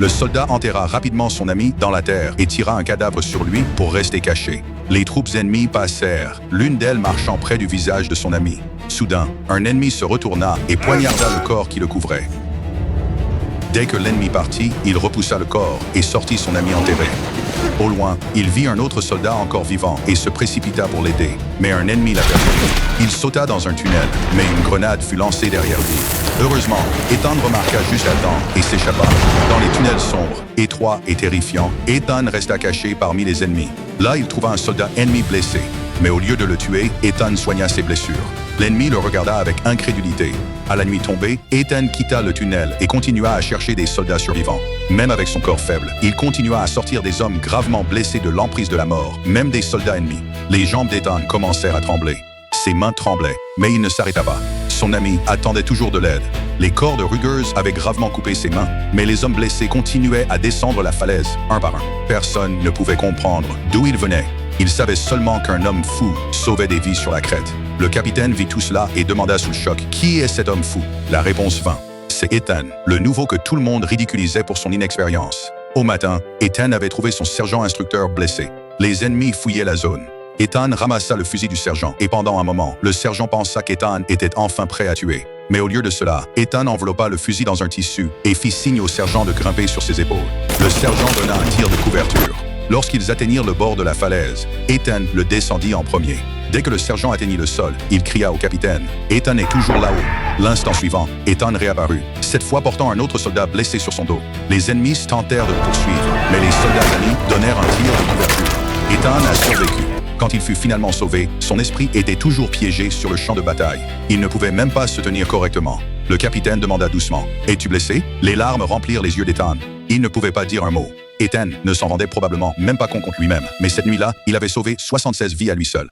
Le soldat enterra rapidement son ami dans la terre et tira un cadavre sur lui pour rester caché. Les troupes ennemies passèrent, l'une d'elles marchant près du visage de son ami. Soudain, un ennemi se retourna et poignarda le corps qui le couvrait. Dès que l'ennemi partit, il repoussa le corps et sortit son ami enterré. Au loin, il vit un autre soldat encore vivant et se précipita pour l'aider. Mais un ennemi l'aperçut. Il sauta dans un tunnel, mais une grenade fut lancée derrière lui. Heureusement, Ethan remarqua juste à temps et s'échappa. Dans les tunnels sombres, étroits et terrifiants, Ethan resta caché parmi les ennemis. Là, il trouva un soldat ennemi blessé. Mais au lieu de le tuer, Ethan soigna ses blessures. L'ennemi le regarda avec incrédulité. À la nuit tombée, Ethan quitta le tunnel et continua à chercher des soldats survivants. Même avec son corps faible, il continua à sortir des hommes gravement blessés de l'emprise de la mort, même des soldats ennemis. Les jambes d'Ethan commencèrent à trembler. Ses mains tremblaient, mais il ne s'arrêta pas. Son ami attendait toujours de l'aide. Les cordes rugueuses avaient gravement coupé ses mains, mais les hommes blessés continuaient à descendre la falaise, un par un. Personne ne pouvait comprendre d'où ils venaient. Il savait seulement qu'un homme fou sauvait des vies sur la crête. Le capitaine vit tout cela et demanda sous le choc « Qui est cet homme fou ?» La réponse vint. C'est Ethan, le nouveau que tout le monde ridiculisait pour son inexpérience. Au matin, Ethan avait trouvé son sergent-instructeur blessé. Les ennemis fouillaient la zone. Ethan ramassa le fusil du sergent et pendant un moment, le sergent pensa qu'Ethan était enfin prêt à tuer. Mais au lieu de cela, Ethan enveloppa le fusil dans un tissu et fit signe au sergent de grimper sur ses épaules. Le sergent donna un tir de couverture. Lorsqu'ils atteignirent le bord de la falaise, Ethan le descendit en premier. Dès que le sergent atteignit le sol, il cria au capitaine « Ethan est toujours là-haut ». L'instant suivant, Ethan réapparut, cette fois portant un autre soldat blessé sur son dos. Les ennemis tentèrent de le poursuivre, mais les soldats amis donnèrent un tir de couverture. Ethan a survécu. Quand il fut finalement sauvé, son esprit était toujours piégé sur le champ de bataille. Il ne pouvait même pas se tenir correctement. Le capitaine demanda doucement « Es-tu blessé ?» Les larmes remplirent les yeux d'Ethan. Il ne pouvait pas dire un mot. Ethan ne s'en rendait probablement même pas compte contre lui-même, mais cette nuit-là, il avait sauvé 76 vies à lui seul.